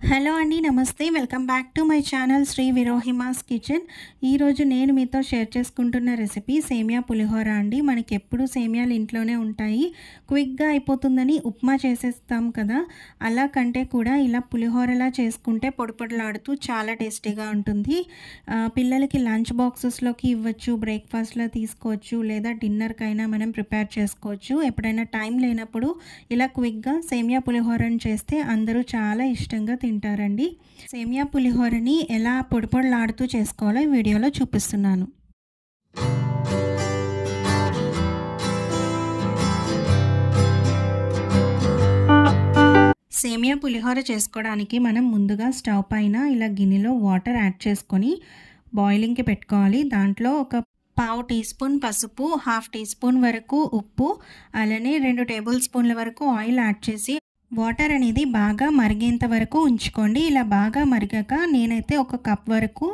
Hello అండి. నమస్తే. Welcome back to my channel Sri విరోహిమాస్ kitchen. ఈరోజు నేను మీతో షేర్ చేసుకుంటున్న రెసిపీ సేమియా పులిహోర అండి. మనకెప్పుడు సేమియాలు ఇంట్లోనే ఉంటాయి. క్విక్‌గా అయిపోతుందని ఉప్మా చేసేస్తాం కదా! అలా కంటే కూడా ఇలా పులిహోరలా చేసుకుంటే పొడి పొడిలాడుతూ చాలా టేస్టీగా ఉంటుంది. పిల్లలకి లంచ్ బాక్సెస్‌లోకి ఇవ్వచ్చు, బ్రేక్‌ఫాస్ట్‌లో తీసుకోవచ్చు, లేదా డిన్నర్‌కైనా మనం ప్రిపేర్ చేసుకోవచ్చు. ఎప్పుడైనా టైం లేనప్పుడు ఇలా క్విక్‌గా సేమియా పులిహోరని చేస్తే అందరూ చాలా ఇష్టంగా తింటారండి. సేమియా పులిహోరని ఎలా పొడి పొడిలాడుతూ చేసుకోవాలో ఈ వీడియోలో చూపిస్తున్నాను. సేమియా పులిహోర చేసుకోవడానికి మనం ముందుగా స్టవ్ పైన ఇలా గిన్నెలో వాటర్ యాడ్ చేసుకొని బాయిలింగ్‌కి పెట్టుకోవాలి. దాంట్లో ఒక పావు టీ స్పూన్ పసుపు, హాఫ్ టీ స్పూన్ వరకు ఉప్పు, అలానే 2 టేబుల్ స్పూన్ల వరకు ఆయిల్ యాడ్ చేసి వాటర్ అనేది బాగా మరిగేంత వరకు ఉంచుకోండి. ఇలా బాగా మరిగాక నేనైతే ఒక కప్ వరకు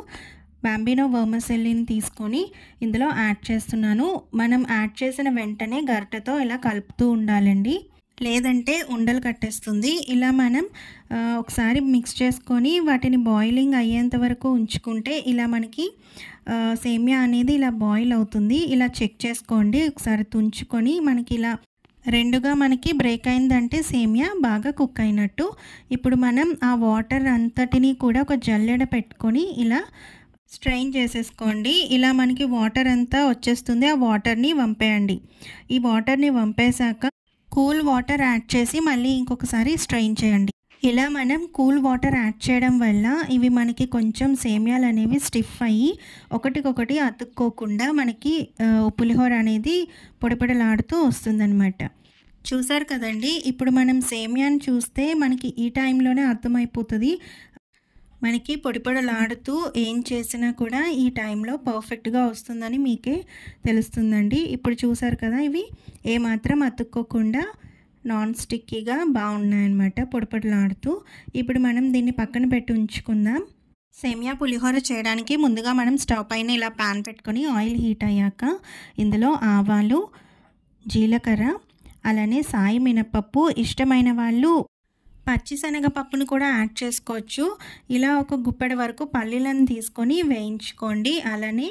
బాంబినో వర్మిసెల్లిని తీసుకొని ఇందులో యాడ్ చేస్తున్నాను. మనం యాడ్ చేసిన వెంటనే గరిటెతో ఇలా కలుపుతూ ఉండాలండి. లేదంటే ఉండలు కట్టేస్తుంది. ఇలా మనం ఒకసారి మిక్స్ చేసుకొని వాటిని బాయిలింగ్ అయ్యేంత వరకు ఉంచుకుంటే ఇలా మనకి సేమియా అనేది ఇలా బాయిల్ అవుతుంది. ఇలా చెక్ చేసుకోండి. ఒకసారి తుంచుకొని మనకి ఇలా రెండుగా మనకి బ్రేక్ అయిందంటే సేమియా బాగా కుక్ అయినట్టు. ఇప్పుడు మనం ఆ వాటర్ అంతటిని కూడా ఒక జల్లెడ పెట్టుకొని ఇలా స్ట్రెయిన్ చేసేసుకోండి. ఇలా మనకి వాటర్ అంతా వచ్చేస్తుంది. ఆ వాటర్ని వంపేయండి. ఈ వాటర్ని వంపేశాక కూల్ వాటర్ యాడ్ చేసి మళ్ళీ ఇంకొకసారి స్ట్రెయిన్ చేయండి. ఇలా మనం కూల్ వాటర్ యాడ్ చేయడం వల్ల ఇవి మనకి కొంచెం సేమియాలు అనేవి స్టిఫ్ అయ్యి ఒకటికొకటి అతుక్కోకుండా మనకి పులిహోర అనేది పొడిపొడిలాడుతూ వస్తుందన్నమాట. చూసారు కదండి. ఇప్పుడు మనం సేమియాని చూస్తే మనకి ఈ టైంలోనే అర్థమైపోతుంది. మనకి పొడిపొడిలాడుతూ ఏం చేసినా కూడా ఈ టైంలో పర్ఫెక్ట్గా వస్తుందని మీకే తెలుస్తుందండి. ఇప్పుడు చూసారు కదా, ఇవి ఏమాత్రం అతుక్కోకుండా నాన్ స్టిక్కీగా బాగున్నాయన్నమాట పొడిపొడిలాడుతూ. ఇప్పుడు మనం దీన్ని పక్కన పెట్టి ఉంచుకుందాం. సేమియా పులిహోర చేయడానికి ముందుగా మనం స్టవ్ పైన ఇలా ప్యాన్ పెట్టుకొని ఆయిల్ హీట్ అయ్యాక ఇందులో ఆవాలు, జీలకర్ర, అలానే సాయి మినపప్పు, ఇష్టమైన వాళ్ళు పచ్చిశనగపప్పును కూడా యాడ్ చేసుకోవచ్చు. ఇలా ఒక గుప్పెడు వరకు పల్లీలను తీసుకొని వేయించుకోండి. అలానే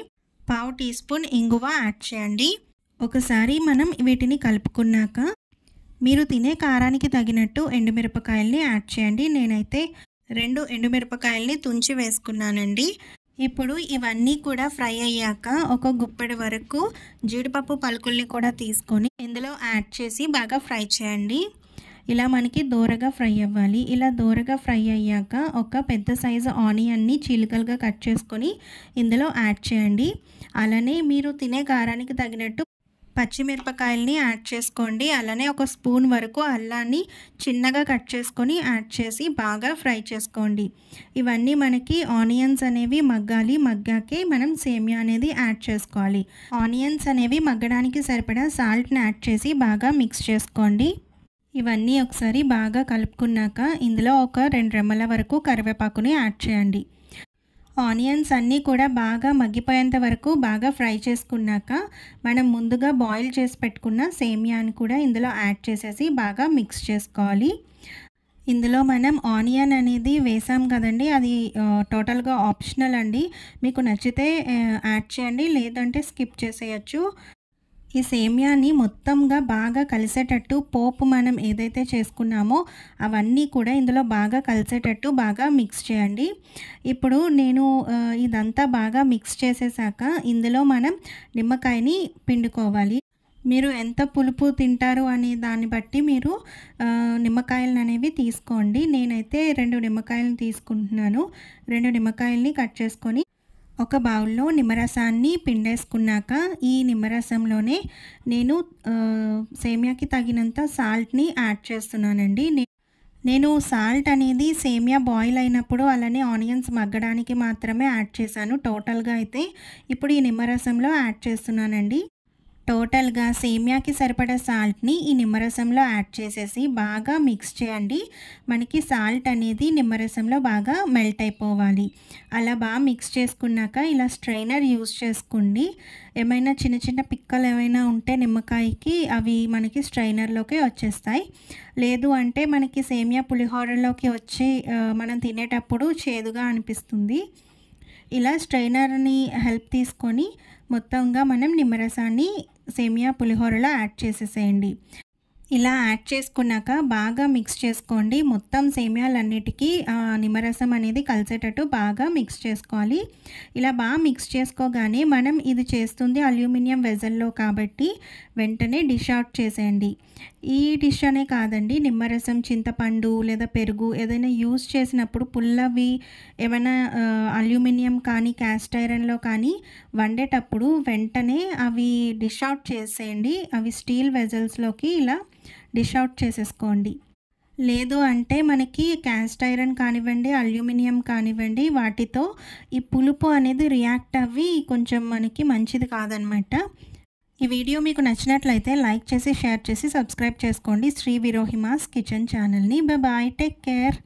పావు టీ స్పూన్ ఇంగువ యాడ్ చేయండి. ఒకసారి మనం వీటిని కలుపుకున్నాక మీరు తినే కారానికి తగినట్టు ఎండుమిరపకాయల్ని యాడ్ చేయండి. నేనైతే 2 ఎండుమిరపకాయల్ని తుంచి వేసుకున్నానండి. ఇప్పుడు ఇవన్నీ కూడా ఫ్రై అయ్యాక ఒక గుప్పెడు వరకు జీడిపప్పు పలుకుల్ని కూడా తీసుకొని ఇందులో యాడ్ చేసి బాగా ఫ్రై చేయండి. ఇలా మనకి దోరగా ఫ్రై అవ్వాలి. ఇలా దోరగా ఫ్రై అయ్యాక ఒక పెద్ద సైజు ఆనియన్ని చీలికలుగా కట్ చేసుకొని ఇందులో యాడ్ చేయండి. అలానే మీరు తినే కారానికి తగినట్టు పచ్చిమిరపకాయల్ని యాడ్ చేసుకోండి. అలానే ఒక స్పూన్ వరకు అల్లాన్ని చిన్నగా కట్ చేసుకొని యాడ్ చేసి బాగా ఫ్రై చేసుకోండి. ఇవన్నీ మనకి ఆనియన్స్ అనేవి మగ్గాలి. మగ్గాకే మనం సేమియా అనేది యాడ్ చేసుకోవాలి. ఆనియన్స్ అనేవి మగ్గడానికి సరిపడా సాల్ట్ని యాడ్ చేసి బాగా మిక్స్ చేసుకోండి. ఇవన్నీ ఒకసారి బాగా కలుపుకున్నాక ఇందులో ఒక 2 రెమ్మల వరకు కరివేపాకుని యాడ్ చేయండి. ఆనియన్స్ అన్నీ కూడా బాగా మగ్గిపోయేంత వరకు బాగా ఫ్రై చేసుకున్నాక మనం ముందుగా బాయిల్ చేసి పెట్టుకున్న సేమియాని కూడా ఇందులో యాడ్ చేసేసి బాగా మిక్స్ చేసుకోవాలి. ఇందులో మనం ఆనియన్ అనేది వేసాం కదండి, అది టోటల్గా ఆప్షనల్ అండి. మీకు నచ్చితే యాడ్ చేయండి, లేదంటే స్కిప్ చేసేయచ్చు. ఈ సేమియాని మొత్తంగా బాగా కలిసేటట్టు పోపు మనం ఏదైతే చేసుకున్నామో అవన్నీ కూడా ఇందులో బాగా కలిసేటట్టు బాగా మిక్స్ చేయండి. ఇప్పుడు నేను ఇదంతా బాగా మిక్స్ చేసేసాక ఇందులో మనం నిమ్మకాయని పిండుకోవాలి. మీరు ఎంత పులుపు తింటారు అనే దాన్ని బట్టి మీరు నిమ్మకాయలను అనేవి తీసుకోండి. నేనైతే 2 నిమ్మకాయలను తీసుకుంటున్నాను. 2 నిమ్మకాయల్ని కట్ చేసుకొని ఒక బౌల్లో నిమ్మరసాన్ని పిండేసుకున్నాక ఈ నిమ్మరసంలోనే నేను సేమియాకి తగినంత సాల్ట్ని యాడ్ చేస్తున్నానండి. నేను సాల్ట్ అనేది సేమియా బాయిల్ అయినప్పుడు అలానే ఆనియన్స్ మగ్గడానికి మాత్రమే యాడ్ చేశాను. టోటల్గా అయితే ఇప్పుడు ఈ నిమ్మరసంలో యాడ్ చేస్తున్నానండి. టోటల్‌గా సేమియాకి సరిపడా సాల్ట్‌ని ఈ నిమ్మరసంలో యాడ్ చేసేసి బాగా మిక్స్ చేయండి. మనకి సాల్ట్ అనేది నిమ్మరసంలో బాగా మెల్ట్ అయిపోవాలి. అలా బాగా మిక్స్ చేసుకున్నాక ఇలా స్ట్రైనర్ యూజ్ చేసుకోండి. ఏమైనా చిన్న చిన్న పిక్కలు ఏమైనా ఉంటే నిమ్మకాయకి అవి మనకి స్ట్రైనర్‌లోకి వచ్చేస్తాయి. లేదు అంటే మనకి సేమియా పులిహోరలోకి వచ్చి మనం తినేటప్పుడు చేదుగా అనిపిస్తుంది. ఇలా స్ట్రైనర్‌ని హెల్ప్ తీసుకొని మొత్తంగా మనం నిమ్మరసాన్ని సేమియా పులిహోరలో యాడ్ చేసేసేయండి. ఇలా యాడ్ చేసుకున్నాక బాగా మిక్స్ చేసుకోండి. మొత్తం సేమియాలన్నిటికీ నిమ్మరసం అనేది కలిసేటట్టు బాగా మిక్స్ చేసుకోవాలి. ఇలా బాగా మిక్స్ చేసుకోగానే మనం ఇది చేస్తుంది అల్యూమినియం వెజల్‌లో కాబట్టి వెంటనే డిష్ అవుట్ చేసేయండి. ఈ డిష్ అనే కాదండి, నిమ్మరసం, చింతపండు లేదా పెరుగు ఏదైనా యూజ్ చేసినప్పుడు పుల్లవి ఏమైనా అల్యూమినియం కానీ క్యాస్ట్ ఐరన్‌లో కానీ వండేటప్పుడు వెంటనే అవి డిష్ అవుట్ చేసేయండి. అవి స్టీల్ వెజల్స్‌లోకి ఇలా డిష్ అవుట్ చేసేసుకోండి. లేదు అంటే మనకి క్యాస్ట్ ఐరన్ కానివ్వండి, అల్యూమినియం కానివ్వండి వాటితో ఈ పులుపు అనేది రియాక్ట్ అవ్వి కొంచెం మనకి మంచిది కాదనమాట. ఈ వీడియో మీకు నచ్చినట్లయితే లైక్ చేసి, షేర్ చేసి, సబ్స్క్రైబ్ చేసుకోండి శ్రీ విరోహిమాస్ కిచెన్ ఛానల్‌ని. Bye, take care.